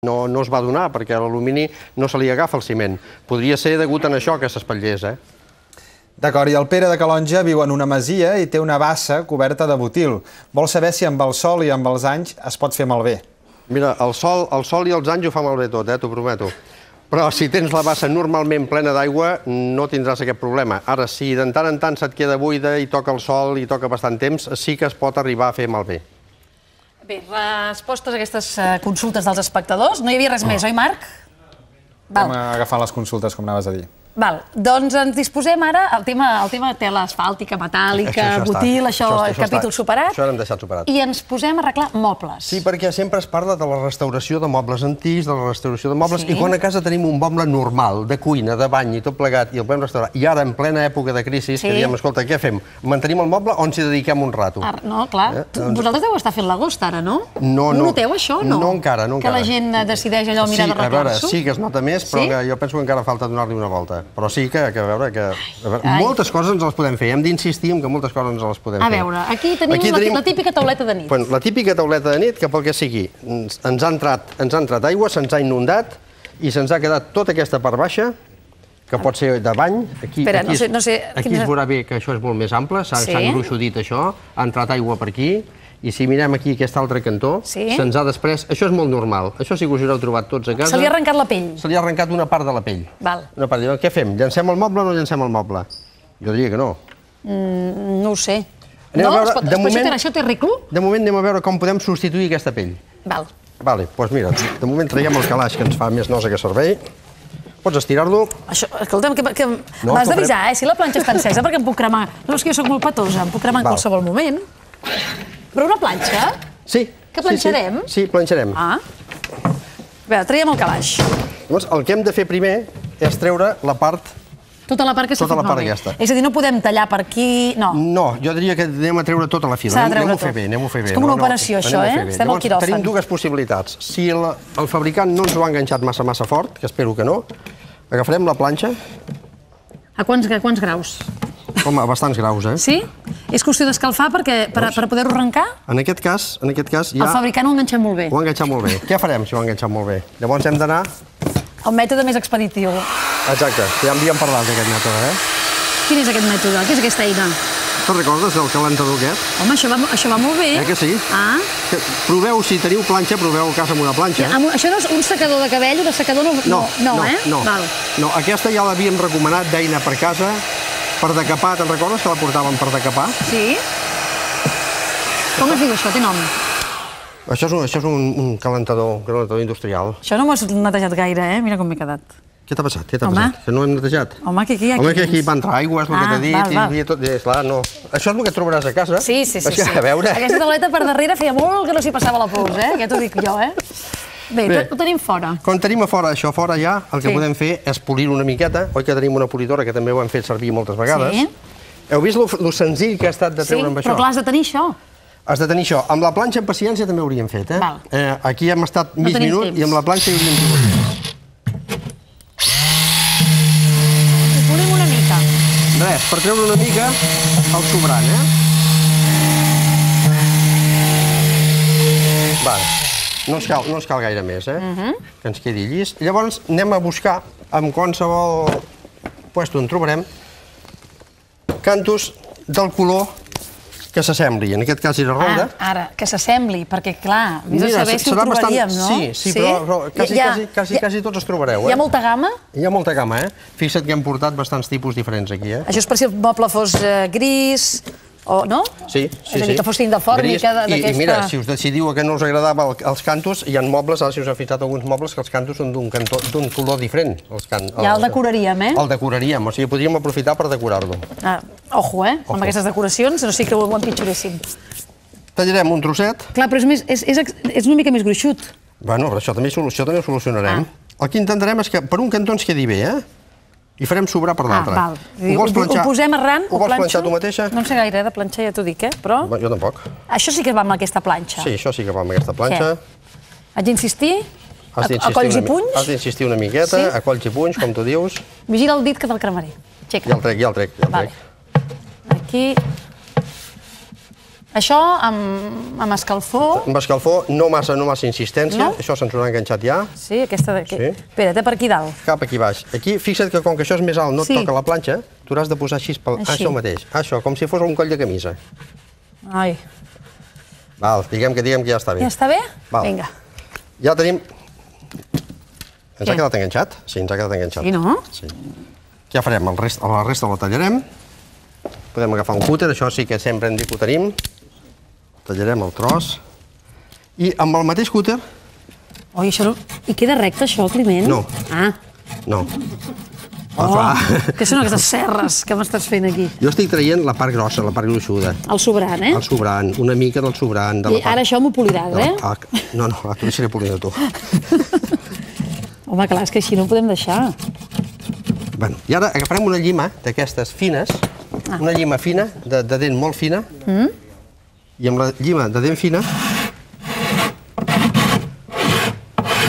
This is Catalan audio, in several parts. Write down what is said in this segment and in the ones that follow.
no es va donar perquè a l'alumini no se li agafa el ciment. Podria ser degut a això que s'espatllés, D'acord, i el Pere de Calonja viu en una masia i té una bassa coberta de botil. Vol saber si amb el sol i amb els anys es pot fer malbé. Mira, el sol i els anys ho fa malbé tot, t'ho prometo. Però si tens la bassa normalment plena d'aigua, no tindràs aquest problema. Ara, si de tant en tant se't queda buida i toca el sol i toca bastant temps, sí que es pot arribar a fer malbé. Bé, respostes a aquestes consultes dels espectadors. No hi havia res més, oi, Marc? Anem agafant les consultes, com anaves a dir. Val, doncs ens disposem ara al tema tela asfàltica, metàl·lica, botil, això, capítol superat. Això l'hem deixat superat. I ens posem a arreglar mobles. Sí, perquè sempre es parla de la restauració de mobles antics, de la restauració de mobles, i quan a casa tenim un moble normal, de cuina, de bany i tot plegat, i el podem restaurar, i ara en plena època de crisi, que diem, escolta, què fem? Mantenim el moble o ens hi dediquem un rato? No, clar. Vosaltres deu estar fent l'agost ara, no? No. No noteu això, no? No encara, no encara. Que la gent decideix allò mirar d'arreglar-s'ho? Sí que es nota més, però jo penso que encara falta donar-li una volta. Però sí que a veure, moltes coses ens les podem fer. Hem d'insistir en que moltes coses ens les podem fer. A veure, aquí tenim la típica tauleta de nit. La típica tauleta de nit, que pel que sigui, ens ha entrat aigua, se'ns ha inundat i se'ns ha quedat tota aquesta part baixa, que pot ser de bany. Aquí es veurà bé que això és molt més ample, s'ha engruixudit això, ha entrat aigua per aquí, i si mirem aquí aquest altre cantó, se'ns ha desprès... Això és molt normal. Això sí que us ho heu trobat tots a casa. Se li ha arrencat la pell. Se li ha arrencat una part de la pell. Val. Què fem? Llancem el moble o no llancem el moble? Jo diria que no. No ho sé. Això té reclu? De moment anem a veure com podem substituir aquesta pell. Val. Vale, doncs mira, de moment traiem el calaix que ens fa més nosa que servei. Pots estirar-lo. Escolta'm, m'has d'avisar, si la planxa està encesa, perquè em puc cremar. No, és que jo soc molt petosa, em puc cremar en qualsevol moment. Però una planxa? Sí. Que planxarem? Sí, planxarem. A veure, traiem el calaix. Llavors, el que hem de fer primer és treure la part... Tota la part que s'ha fet malbé. És a dir, no podem tallar per aquí... No, jo diria que anem a treure tota la fila. Anem-ho a fer bé, anem-ho a fer bé. És com una operació, això, Estem al quiròfan. Tenim dues possibilitats. Si el fabricant no ens ho ha enganxat massa fort, que espero que no, agafarem la planxa... A quants graus? Home, a bastants graus, Sí? És qüestió d'escalfar per poder-ho arrencar? En aquest cas ja... El fabricant ho ha enganxat molt bé. Ho ha enganxat molt bé. Què farem si ho ha enganxat molt bé? Llavors hem d'anar... El mètode més expeditiu. Exacte, ja havíem parlat d'aquest mètode, Quin és aquest mètode? Què és aquesta eina? Te'n recordes del calentador aquest? Home, això va molt bé. Que sí? Proveu, si teniu planxa, proveu a casa amb una planxa. Això no és un secador de cabell, un secador no, No, aquesta ja l'havíem recomanat d'eina per casa, per decapar, te'n recordes que la portàvem per decapar? Sí. Com es diu això? Té nom? Això és un calentador industrial. Això no m'ho has netejat gaire, Mira com m'he quedat. Què t'ha passat? Que no hem netejat? Home, que aquí hi ha... Home, que aquí va entrar aigua, és el que t'he dit. Això és el que trobaràs a casa. Sí. Aquesta tauleta per darrere feia molt que no s'hi passava la pols, Ja t'ho dic jo, Bé, ho tenim fora. Quan tenim a fora això, fora ja, el que podem fer és polir una miqueta. Oi que tenim una polidora, que també ho hem fet servir moltes vegades. Sí. Heu vist lo senzill que ha estat de treure amb això? Sí, però clar, has de tenir això. Has de tenir això. Amb la planxa, amb paciència, també ho hauríem fet, Aquí hem estat mig minut i amb la planxa hi hauríem tingut. Ho polim una mica. Res, per treure una mica el sobrant, Vale. No ens cal gaire més, que ens quedi llis. Llavors anem a buscar, en qualsevol puesto on trobarem, cantos del color que s'assembli. En aquest cas era roure. Ara, que s'assembli, perquè clar, vés a saber si ho trobaríem, no? Sí, però quasi tots els trobareu. Hi ha molta gamma? Hi ha molta gamma, Fixa't que hem portat bastants tipus diferents aquí, Això és per si el moble fos gris... no? Sí. És a dir, que fossin de fòrmica d'aquesta... I mira, si us decidiu que no us agradava els cantos, hi ha mobles, ara si us ha fixat alguns mobles, que els cantos són d'un color diferent. Ja el decoraríem, El decoraríem, o sigui, podríem aprofitar per decorar-lo. Ojo, amb aquestes decoracions, no sé que ho empitjoréssim. Tallarem un trosset. Clar, però és una mica més gruixut. Bueno, però això també ho solucionarem. El que intentarem és que per un cantó ens quedi bé, i farem sobrar per l'altre. Ho posem arran, ho vols planxar tu mateixa? No en sé gaire de planxar, ja t'ho dic, però... Jo tampoc. Això sí que va amb aquesta planxa. Sí, això sí que va amb aquesta planxa. Haig d'insistir? A colls i punys? Has d'insistir una miqueta, a colls i punys, com tu dius. Vigila el dit que te'l cremaré. Ja el trec. Aquí... Això amb escalfor... Amb escalfor, no massa insistència. Això se'ns haurà enganxat ja. Sí, aquesta d'aquí. Espera, té per aquí dalt. Cap aquí baix. Aquí, fixa't que com que això és més alt, no et toca la planxa, tu hauràs de posar així pel... Això mateix. Això, com si fos un coll de camisa. Ai. Val, diguem que ja està bé. Ja està bé? Vinga. Ja tenim... Ens ha quedat enganxat? Sí, ens ha quedat enganxat. Sí, no? Sí. Què farem? La resta la tallarem. Podem agafar un cúter, això sí que sempre hem dit que ho tenim. Tallarem el tros. I amb el mateix cúter... Oi, això no... I queda recte, això, Climent? No. Ah. No. Oh, què són aquestes serres que m'estàs fent aquí? Jo estic traient la part grossa, la part gruixuda. El sobrant, eh? El sobrant, una mica del sobrant. I ara això m'ho poliràs, eh? No, tu deixaré polir a tu. Home, clar, és que així no ho podem deixar. Bueno, i ara agafarem una llima d'aquestes fines, una llima fina, de dent molt fina, i amb la llima de dent fina...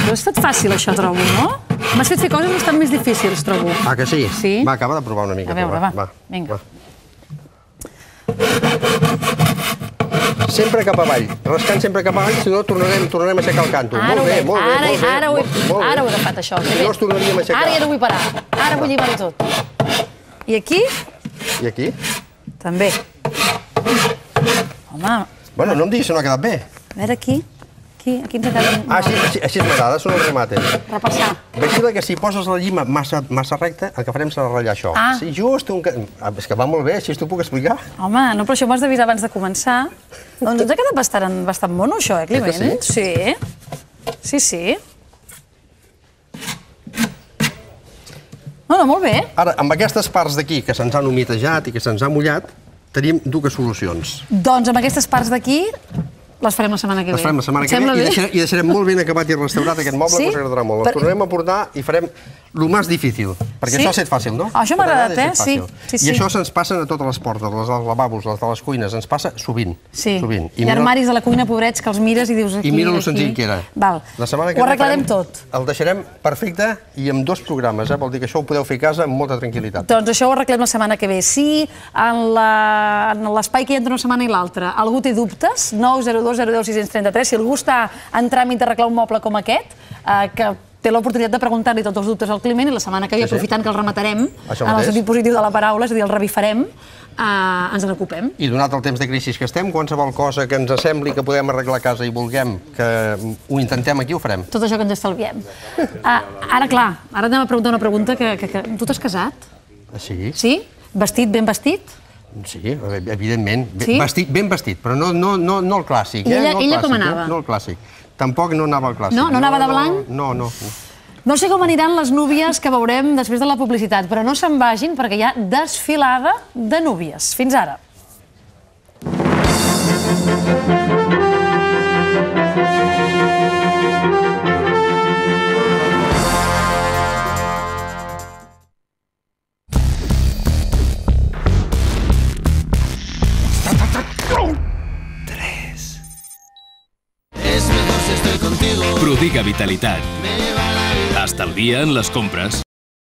Però ha estat fàcil, això, trobo, no? M'has fet fer coses bastant més difícils, trobo. Ah, que sí? Sí. Va, acaba de provar una mica. A veure, va. Vinga. Sempre cap avall. Rascant sempre cap avall, si no tornarem a aixecar el canto. Molt bé, molt bé. Ara ho he agafat, això. Si no, es tornaríem a aixecar. Ara ja no vull parar. Ara vull lligar-ho tot. I aquí? I aquí? També. Home... Bueno, no em diguis si no ha quedat bé. A veure, aquí ens ha quedat... Ah, així és m'agrada, són els remates. Repassar. Vigila que si poses la llima massa recta, el que farem serà ratllar això. Sí, just és que va molt bé, així t'ho puc explicar. Home, no, però això m'ho has d'avisar abans de començar. Doncs ens ha quedat bastant mono, això, Climent? Sí. Sí. No, molt bé. Ara, amb aquestes parts d'aquí que se'ns han humitejat i que se'ns ha mullat, tenim dues solucions. Doncs amb aquestes parts d'aquí les farem la setmana que ve. Les farem la setmana que ve i deixarem molt ben acabat i restaurat aquest moble, que us agradarà molt. Els tornarem a portar i farem el més difícil, perquè això ha estat fàcil, no? Això m'ha agradat, eh? Sí. I això se'ns passa a totes les portes, les dels lavabos, les de les cuines, ens passa sovint. Sí. Hi ha armaris de la cuina, pobrets, que els mires i dius aquí... I mira lo senzill que era. Val. Ho arreglarem tot. El deixarem perfecte i amb 2 programes, vol dir que això ho podeu fer a casa amb molta tranquil·litat. Doncs això ho arreglem la setmana que ve. Si en l'espai que hi ha entre una setmana i l'altra algú té dubtes, 902 010 633, si algú està en tràmit d'arreglar un moble com aquest, que té l'oportunitat de preguntar-li tots els dubtes al Climent i la setmana que ve, aprofitant que el rematarem, en el sentit positiu de la paraula, és a dir, el revifarem, ens n'ocupem. I donat el temps de crisi que estem, qualsevol cosa que ens sembli que podem arreglar a casa i vulguem que ho intentem aquí, ho farem. Tot això que ens estalviem. Ara, clar, ara anem a preguntar una pregunta que... Tu t'has casat? Sí. Sí? Vestit, ben vestit? Sí, evidentment. Ben vestit, però no el clàssic. I ella com anava? No el clàssic. Tampoc no anava al clàssic. No? No anava de blanc? No. No sé com aniran les núvies que veurem després de la publicitat, però no se'n vagin perquè hi ha desfilada de núvies. Fins ara. Prodiga Vitalitat. Estalvia en les compres.